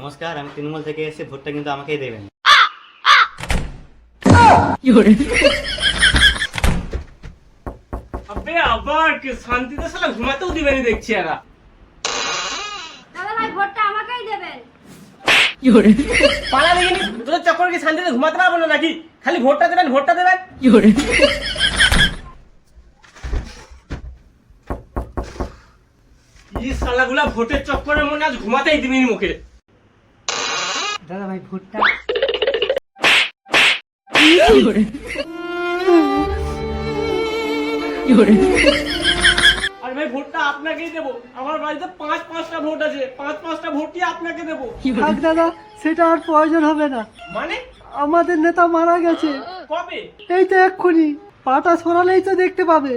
নমস্কার, আমি তৃণমূল থেকে এসেছি, ভোটটা কিন্তু আমাকেই দেবেন। আবে আবার কি শান্তিতে শালা ঘুমাতেও দিবেনি দেখছি এরা। দাদা ভাই ভোটটা আমাকেই দেবেন। পালা দেখিনি তোদের চক্কর কি শান্তিতে ঘুমাতে পারবো না নাকি? খালি ভোটটা দেবেন ভোটটা দেবেন। এই শালাগুলা ভোটের চক্করে মনে আজ ঘুমাতেই দিবিনি মুখে। দাদা ভাই ভোটটা আর ভাই ভোটটা আপনাকেই দেবো। আমার বাড়িতে পাঁচটা ভোট আছে, পাঁচটা ভোটই আপনাকে দেবো। থাক দাদা, সেটা আর প্রয়োজন হবে না। মানে আমাদের নেতা মারা গেছে। কবে? এই তো এক্ষুনি, পাটা সরালেই তো দেখতে পাবে।